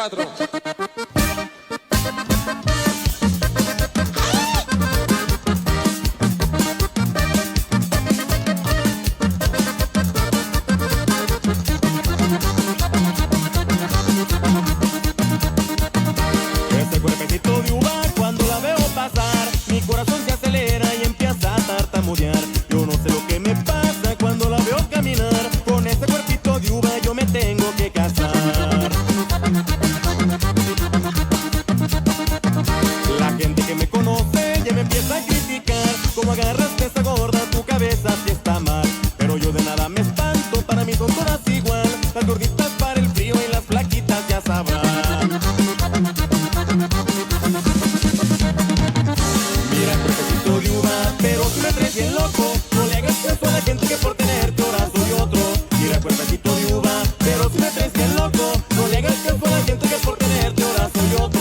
4. Ese cuerpecito de uva cuando la veo pasar, mi corazón se acelera y empieza a tartamudear. Yo no sé lo que me pasa cuando la veo caminar. Con ese cuerpito de uva yo me tengo que casar. La gente que me conoce ya me empieza a criticar. Como agarraste esa gorda, tu cabeza sí está mal. Pero yo de nada me espanto, para mí son todas igual. Las gorditas para el frío y las flaquitas ya sabrán. Mira el cuerpecito de uva, pero tú me traes bien loco. No le hagas caso a la gente que por tenerte ahora soy otro. Mira el cuerpecito de uva, pero tú me traes bien loco. No le hagas caso a la gente que por tenerte ahora soy otro.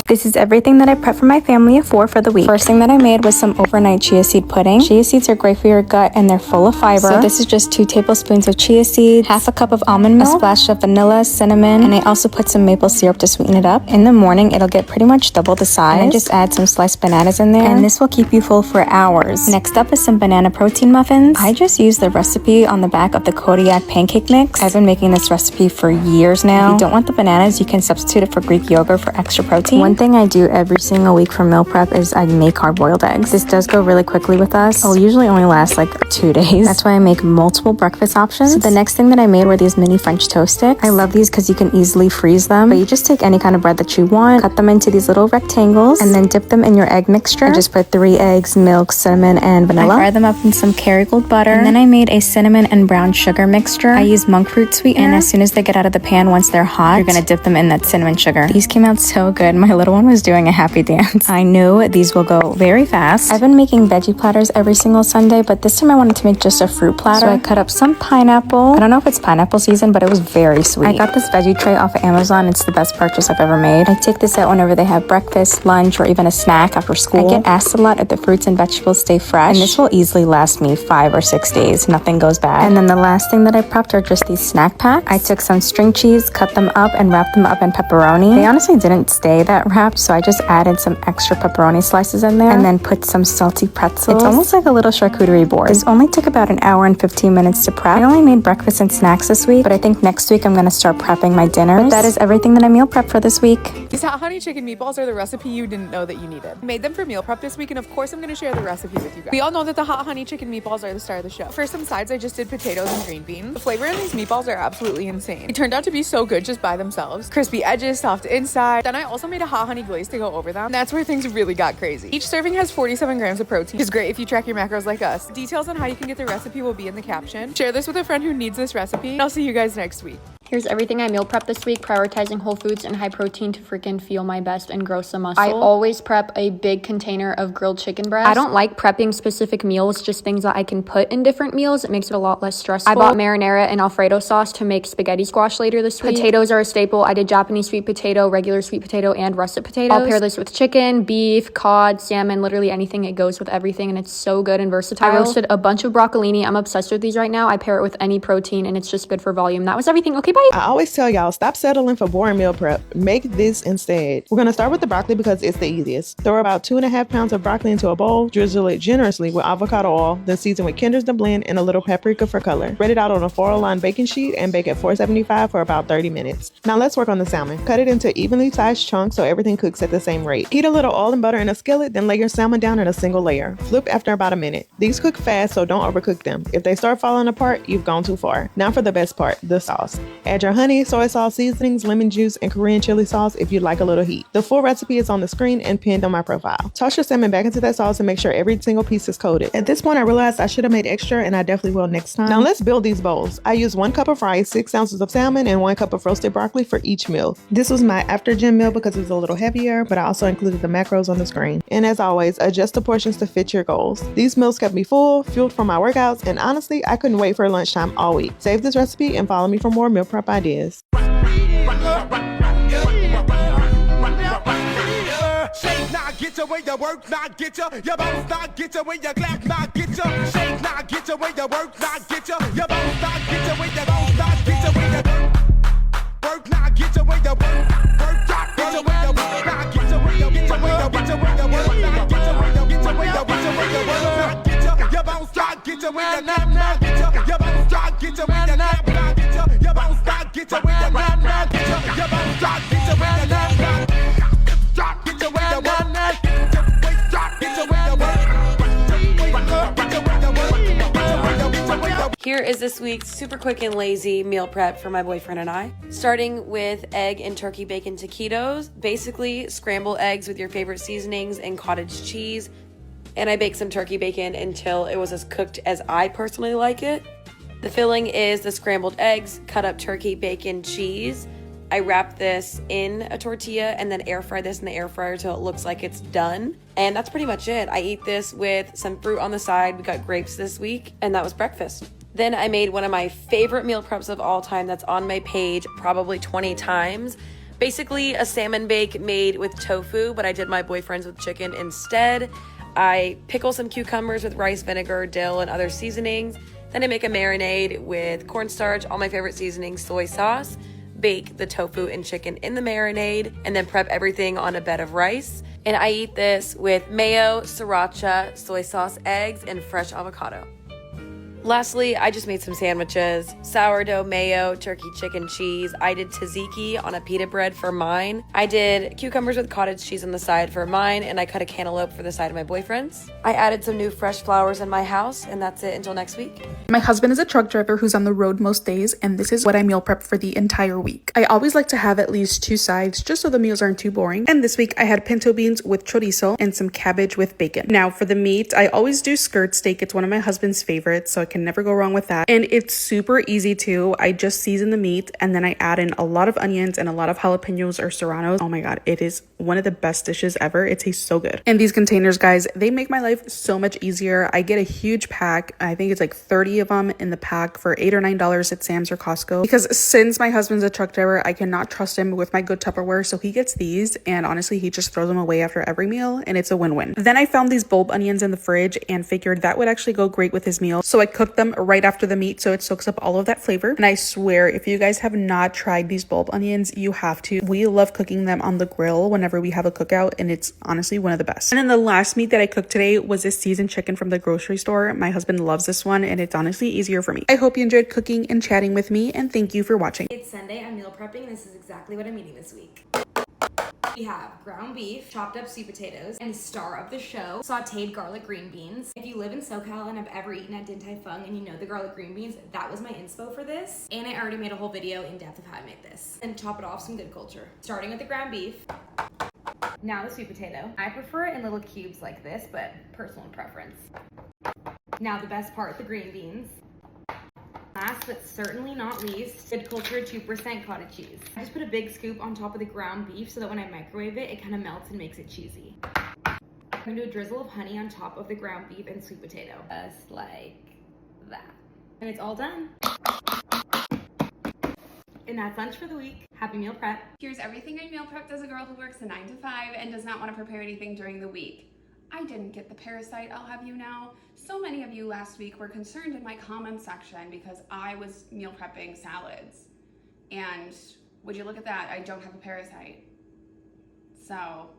This is everything that I prepped for my family of 4 for the week. First thing that I made was some overnight chia seed pudding. Chia seeds are great for your gut and they're full of fiber. So this is just 2 tablespoons of chia seeds, half a cup of almond milk, a splash of vanilla, cinnamon, and I also put some maple syrup to sweeten it up. In the morning, it'll get pretty much double the size. And I just add some sliced bananas in there, and this will keep you full for hours. Next up is some banana protein muffins. I just used the recipe on the back of the Kodiak pancake mix. I've been making this recipe for years now. If you don't want the bananas, you can substitute it for Greek yogurt for extra protein. One thing I do every single week for meal prep is I make hard-boiled eggs. This does go really quickly with us. It'll usually only last like 2 days. That's why I make multiple breakfast options. So the next thing that I made were these mini French toast sticks. I love these because you can easily freeze them, but you just take any kind of bread that you want, cut them into these little rectangles, and then dip them in your egg mixture. I just put 3 eggs, milk, cinnamon, and vanilla. I fry them up in some Kerrygold butter, and then I made a cinnamon and brown sugar mixture. I use monk fruit sweetener, and as soon as they get out of the pan, once they're hot, you're gonna dip them in that cinnamon sugar. These came out so good. My little one was doing a happy dance. I know these will go very fast. I've been making veggie platters every single Sunday, but this time I wanted to make just a fruit platter. So I cut up some pineapple. I don't know if it's pineapple season, but it was very sweet. I got this veggie tray off of Amazon. It's the best purchase I've ever made. I take this out whenever they have breakfast, lunch, or even a snack after school. I get asked a lot if the fruits and vegetables stay fresh, and this will easily last me 5 or 6 days. Nothing goes bad. And then the last thing that I prepped are just these snack packs. I took some string cheese, cut them up, and wrapped them up in pepperoni. They honestly didn't stay that wrapped, so I just added some extra pepperoni slices in there and then put some salty pretzels. It's almost like a little charcuterie board. This only took about an hour and 15 minutes to prep. I only made breakfast and snacks this week, but I think next week I'm gonna start prepping my dinners. But that is everything that I meal prep for this week. These hot honey chicken meatballs are the recipe you didn't know that you needed. I made them for meal prep this week, and of course I'm gonna share the recipe with you guys. We all know that the hot honey chicken meatballs are the star of the show. For some sides, I just did potatoes and green beans. The flavor in these meatballs are absolutely insane. It turned out to be so good just by themselves. Crispy edges, soft inside. Then I also made a hot honey glaze to go over them. That's where things really got crazy. Each serving has 47 grams of protein. It's great if you track your macros like us. Details on how you can get the recipe will be in the caption. Share this with a friend who needs this recipe, and I'll see you guys next week. Here's everything I meal prep this week, prioritizing whole foods and high protein to freaking feel my best and grow some muscle. I always prep a big container of grilled chicken breast. I don't like prepping specific meals, just things that I can put in different meals. It makes it a lot less stressful. I bought marinara and Alfredo sauce to make spaghetti squash later this week. Potatoes are a staple. I did Japanese sweet potato, regular sweet potato, and russet potatoes. I'll pair this with chicken, beef, cod, salmon, literally anything. It goes with everything, and it's so good and versatile. I roasted a bunch of broccolini. I'm obsessed with these right now. I pair it with any protein, and it's just good for volume. That was everything. Okay, bye. I always tell y'all, stop settling for boring meal prep. Make this instead. We're gonna start with the broccoli because it's the easiest. Throw about 2.5 pounds of broccoli into a bowl, drizzle it generously with avocado oil, then season with Kinder's the blend and a little paprika for color. Spread it out on a foil-lined baking sheet and bake at 475 for about 30 minutes. Now let's work on the salmon. Cut it into evenly sized chunks so everything cooks at the same rate. Heat a little oil and butter in a skillet, then lay your salmon down in a single layer. Flip after about a minute. These cook fast, so don't overcook them. If they start falling apart, you've gone too far. Now for the best part, the sauce. Add your honey, soy sauce, seasonings, lemon juice, and Korean chili sauce if you'd like a little heat. The full recipe is on the screen and pinned on my profile. Toss your salmon back into that sauce and make sure every single piece is coated. At this point, I realized I should have made extra, and I definitely will next time. Now let's build these bowls. I used 1 cup of rice, 6 ounces of salmon, and 1 cup of roasted broccoli for each meal. This was my after gym meal because it was a little heavier, but I also included the macros on the screen. And as always, adjust the portions to fit your goals. These meals kept me full, fueled for my workouts, and honestly, I couldn't wait for lunchtime all week. Save this recipe and follow me for more meal prep ideas. Shake Now get your way you work, now get your bounce, now get your way you clap, now get your shake, now get your way you work, now get your bounce, now get your way you bounce, now get your way you work, now get your way you work, get your way you work, now get your way you get your way you get your way you work, now get your way you get your way you get your way you work, now get your bounce, now get your way you clap, now get your bounce, now get your way you clap, now get your bounce, now get your way you clap, now get your bounce, now get your way you clap, now get your way you work, get your way you work. Here is this week's super quick and lazy meal prep for my boyfriend and I. Starting with egg and turkey bacon taquitos. Basically, scramble eggs with your favorite seasonings and cottage cheese. And I baked some turkey bacon until it was as cooked as I personally like it. The filling is the scrambled eggs, cut up turkey, bacon, cheese. I wrap this in a tortilla and then air fry this in the air fryer till it looks like it's done. And that's pretty much it. I eat this with some fruit on the side. We got grapes this week, and that was breakfast. Then I made one of my favorite meal preps of all time that's on my page probably 20 times. Basically a salmon bake made with tofu, but I did my boyfriend's with chicken instead. I pickle some cucumbers with rice vinegar, dill, and other seasonings. Then I make a marinade with cornstarch, all my favorite seasonings, soy sauce. Bake the tofu and chicken in the marinade, and then prep everything on a bed of rice. And I eat this with mayo, sriracha, soy sauce, eggs, and fresh avocado. Lastly, I just made some sandwiches. Sourdough, mayo, turkey, chicken, cheese. I did tzatziki on a pita bread for mine. I did cucumbers with cottage cheese on the side for mine, and I cut a cantaloupe for the side of my boyfriend's. I added some new fresh flowers in my house, and that's it until next week. My husband is a truck driver who's on the road most days, and this is what I meal prep for the entire week. I always like to have at least 2 sides just so the meals aren't too boring. And this week I had pinto beans with chorizo and some cabbage with bacon. Now for the meat, I always do skirt steak. It's one of my husband's favorites, so I can never go wrong with that. And it's super easy too. I just season the meat and then I add in a lot of onions and a lot of jalapenos or serranos. Oh my god, it is one of the best dishes ever. It tastes so good. And these containers, guys, they make my life so much easier. I get a huge pack. I think it's like 30 of them in the pack for $8 or $9 at Sam's or Costco. Because since my husband's a truck driver, I cannot trust him with my good Tupperware, so he gets these, and honestly, he just throws them away after every meal, and it's a win-win. Then I found these bulb onions in the fridge and figured that would actually go great with his meal, so I cooked them right after the meat so it soaks up all of that flavor. And I swear, if you guys have not tried these bulb onions, you have to. We love cooking them on the grill whenever we have a cookout, and it's honestly one of the best. And then the last meat that I cooked today was this seasoned chicken from the grocery store. My husband loves this one, and it's honestly easier for me. I hope you enjoyed cooking and chatting with me, and thank you for watching. It's Sunday, I'm meal prepping, and this is exactly what I'm eating this week. We have ground beef, chopped up sweet potatoes, and star of the show, sauteed garlic green beans. If you live in SoCal and have ever eaten at Din Tai Fung and you know the garlic green beans, that was my inspo for this. And I already made a whole video in depth of how I made this. And top it off some good culture. Starting with the ground beef. Now the sweet potato. I prefer it in little cubes like this, but personal preference. Now the best part, the green beans. Last but certainly not least, good culture 2% cottage cheese. I just put a big scoop on top of the ground beef so that when I microwave it, it kind of melts and makes it cheesy. I'm gonna do a drizzle of honey on top of the ground beef and sweet potato. Just like that. And it's all done. And that's lunch for the week. Happy meal prep. Here's everything I meal prepped as a girl who works a 9 to 5 and does not want to prepare anything during the week. I didn't get the parasite, I'll have you know. So many of you last week were concerned in my comment section because I was meal prepping salads. And would you look at that, I don't have a parasite. So,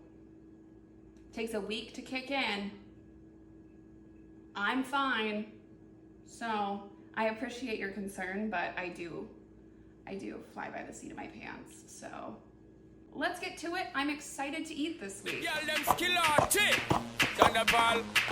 takes a week to kick in. I'm fine. So, I appreciate your concern, but I do fly by the seat of my pants, so. Let's get to it. I'm excited to eat this week.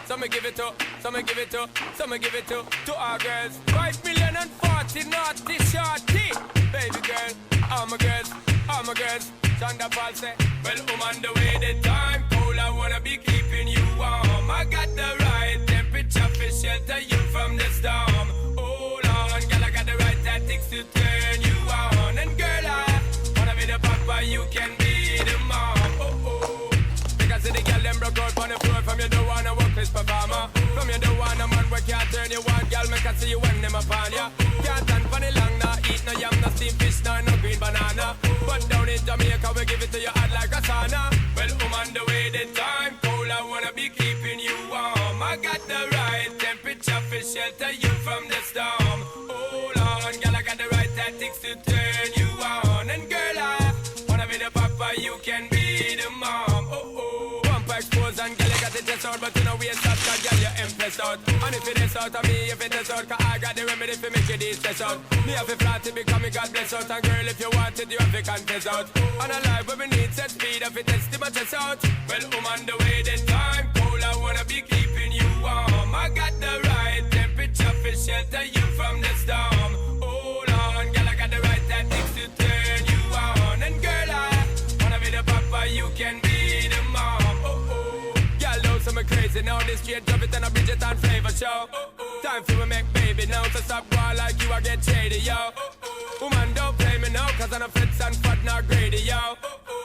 Some give it to, some give it to, some give it to our girls. 5 million and 40 naughty shorty. Baby girl, all my girls, all my girls. Thunderball say, well, on the way the time cold, I wanna be keeping you warm. I got the right temperature for shelter you from the storm. Hold on, girl, I got the right tactics to turn you on. And girl, I wanna be the papa, you can be the mom. Because the girl them broke out on the floor. From you don't wanna work this performer. From you don't wanna man where can't turn you on. Girl, make I see you when them upon ya. Can't stand for the long, nah eat no yam, no steamed fish, no green banana. But down in Jamaica, we give it to you hot like a sauna. Well, on the way, the time cold, I wanna be keeping you warm. I got the right temperature for shelter you from the storm. Hold on, girl, I got the right tactics to turn you on. And girl, I wanna be the papa, you can be the mom. Pump expose and girl, you got the test out, but you know we ain't stop, cause girl, you impressed out. And if it is out of me, if it is out, cause I got the remedy for make you stress out. Me have a flat to become a God bless out. And girl, if you want it, you have to confess out. And a life where we need set speed, if it is to my chest out. Well, on the way, the time cold, I wanna be keeping you warm. I got the right temperature for shelter you from the storm. Hold on, girl, I got the right tactics to turn you on. And girl, I wanna be the papa, you can be the mom. Girl, know some crazy now, this straight drop it and a Bridget and flavor show. Time for we make baby now, so stop going like you, I get shady, yo. Woman, don't play me now, cause I'm a fits and fat, not greedy, yo.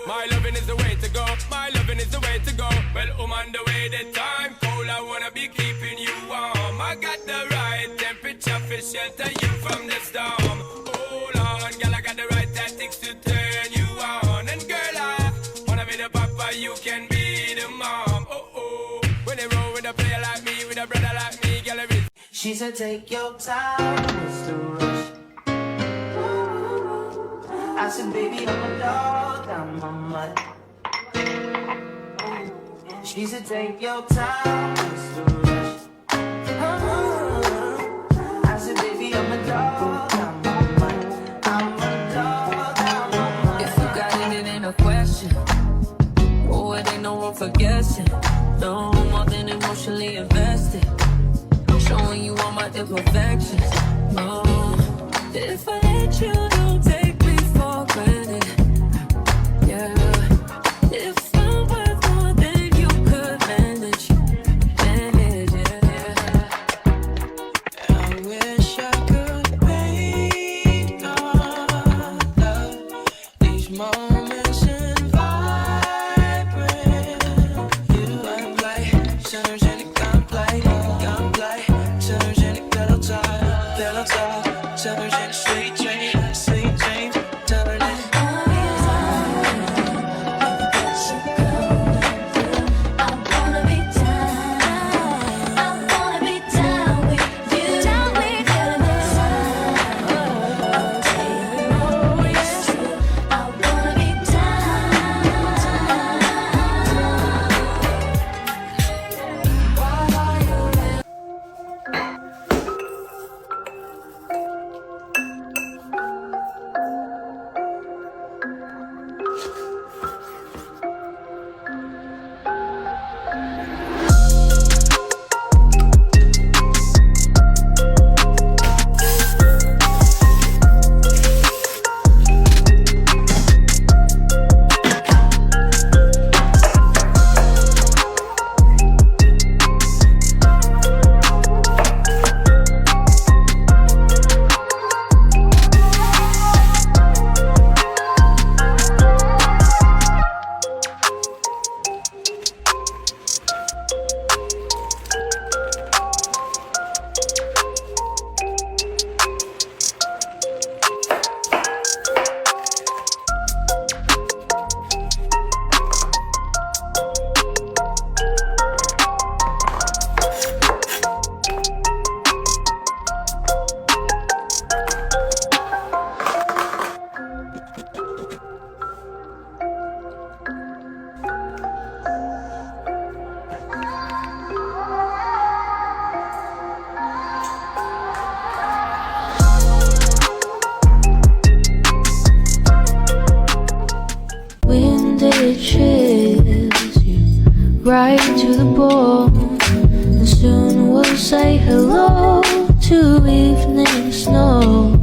My loving is the way to go, my loving is the way to go. Well, on the way, the time cold, I wanna be keeping you warm. I got the right temperature for shelter you from the storm. Hold on, girl, I got the right tactics to turn you on. And girl, I wanna be the papa, you can be the mom. When they roll with a player like me, with a brother like me, girl, everything. She said, take your time, Mr. Rush. I said, baby, I'm a dog, I'm a mutt. She said, take your time, Mr. Rush. I said, baby, I'm a dog, I'm a mutt. I'm a dog, I'm a mutt. If you got it, it ain't a question. Oh, it ain't no room for guessing. No more than emotionally invested. Showing you all my imperfections. Oh, if I let you, don't take me for granted. Yeah, if I'm worth more than you could manage, yeah. I wish I could paint our love, these moments in vibrant. You act like synergetic gunplay, synergetic pelotard, synergetic sweet dreams, turning. right to the bone, and soon we'll say hello to evening snow.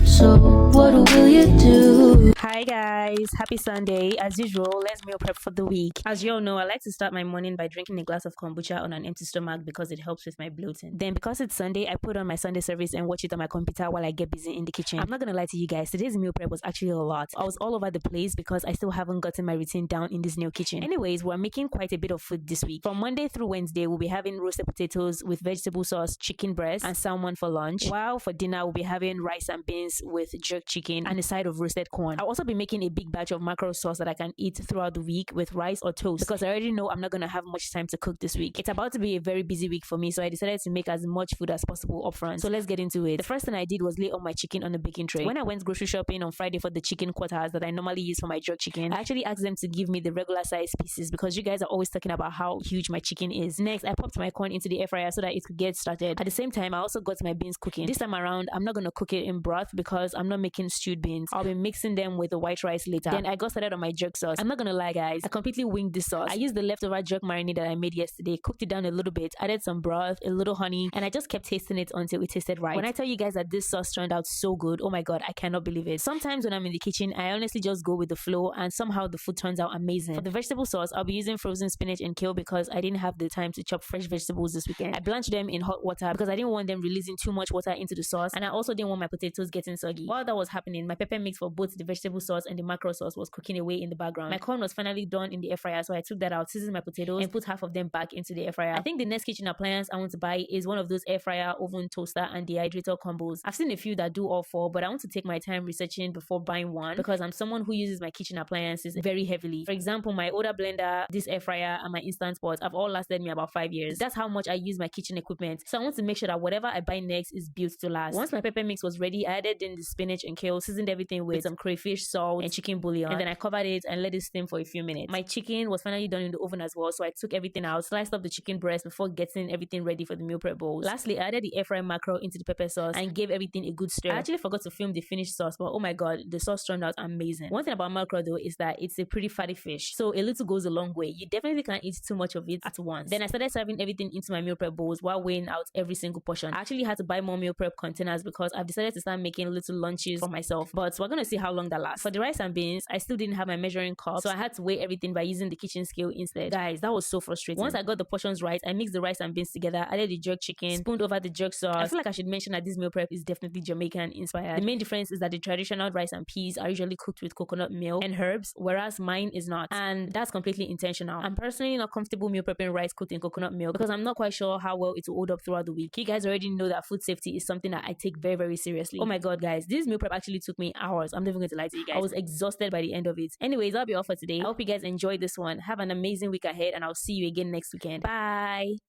So what will you do? Hi guys, happy Sunday. As usual, let's meal prep for the week. As you all know, I like to start my morning by drinking a glass of kombucha on an empty stomach because it helps with my bloating. Then because it's Sunday, I put on my Sunday service and watch it on my computer while I get busy in the kitchen. I'm not gonna lie to you guys, today's meal prep was actually a lot. I was all over the place because I still haven't gotten my routine down in this new kitchen. Anyways, we're making quite a bit of food this week. From Monday through Wednesday, we'll be having roasted potatoes with vegetable sauce, chicken breast, and salmon for lunch. While for dinner, we'll be having rice and beans with jerk chicken and a side of roasted corn. I'll also be be making a big batch of macro sauce that I can eat throughout the week with rice or toast, because I already know I'm not gonna have much time to cook this week. It's about to be a very busy week for me, so I decided to make as much food as possible upfront. So let's get into it. The first thing I did was lay all my chicken on the baking tray. When I went grocery shopping on Friday for the chicken quarters that I normally use for my jerk chicken, I actually asked them to give me the regular size pieces because you guys are always talking about how huge my chicken is. Next, I popped my corn into the air fryer so that it could get started. At the same time, I also got my beans cooking. This time around, I'm not gonna cook it in broth because I'm not making stewed beans. I'll be mixing them with the white rice later. Then I got started on my jerk sauce. I'm not gonna lie, guys, I completely winged this sauce. I used the leftover jerk marinade that I made yesterday, cooked it down a little bit, added some broth, a little honey, and I just kept tasting it until it tasted right. When I tell you guys that this sauce turned out so good, oh my god, I cannot believe it. Sometimes when I'm in the kitchen, I honestly just go with the flow and somehow the food turns out amazing. For the vegetable sauce, I'll be using frozen spinach and kale because I didn't have the time to chop fresh vegetables this weekend. I blanched them in hot water because I didn't want them releasing too much water into the sauce, and I also didn't want my potatoes getting soggy. While that was happening, my pepper mix for both the vegetable sauce and the macro sauce was cooking away in the background. My corn was finally done in the air fryer, so I took that out, seasoned my potatoes, and put half of them back into the air fryer. I think the next kitchen appliance I want to buy is one of those air fryer, oven, toaster, and dehydrator combos. I've seen a few that do all four, but I want to take my time researching before buying one because I'm someone who uses my kitchen appliances very heavily. For example, my older blender, this air fryer, and my instant pot have all lasted me about 5 years. That's how much I use my kitchen equipment. So I want to make sure that whatever I buy next is built to last. Once my pepper mix was ready, I added in the spinach and kale, seasoned everything with some crayfish, salt, and chicken bouillon, and then I covered it and let it steam for a few minutes. My chicken was finally done in the oven as well, so I took everything out, sliced up the chicken breast before getting everything ready for the meal prep bowls. Lastly, I added the air fry macro into the pepper sauce and gave everything a good stir. I actually forgot to film the finished sauce, but oh my god, the sauce turned out amazing. One thing about macro though is that it's a pretty fatty fish, so a little goes a long way. You definitely can't eat too much of it at once. Then I started serving everything into my meal prep bowls while weighing out every single portion. I actually had to buy more meal prep containers because I've decided to start making little lunches for myself, but we're gonna see how long that lasts. For the rice and beans, I still didn't have my measuring cup, so I had to weigh everything by using the kitchen scale instead. Guys, that was so frustrating. Once I got the portions right, I mixed the rice and beans together, added the jerk chicken, spooned over the jerk sauce. I feel like I should mention that this meal prep is definitely Jamaican inspired. The main difference is that the traditional rice and peas are usually cooked with coconut milk and herbs, whereas mine is not, and that's completely intentional. I'm personally not comfortable meal prepping rice cooked in coconut milk because I'm not quite sure how well it will hold up throughout the week. You guys already know that food safety is something that I take very, very seriously. Oh my god, guys, this meal prep actually took me hours. I'm never going to lie to you guys. I was exhausted by the end of it. Anyways, that'll be all for today. I hope you guys enjoyed this one. Have an amazing week ahead, and I'll see you again next weekend. Bye.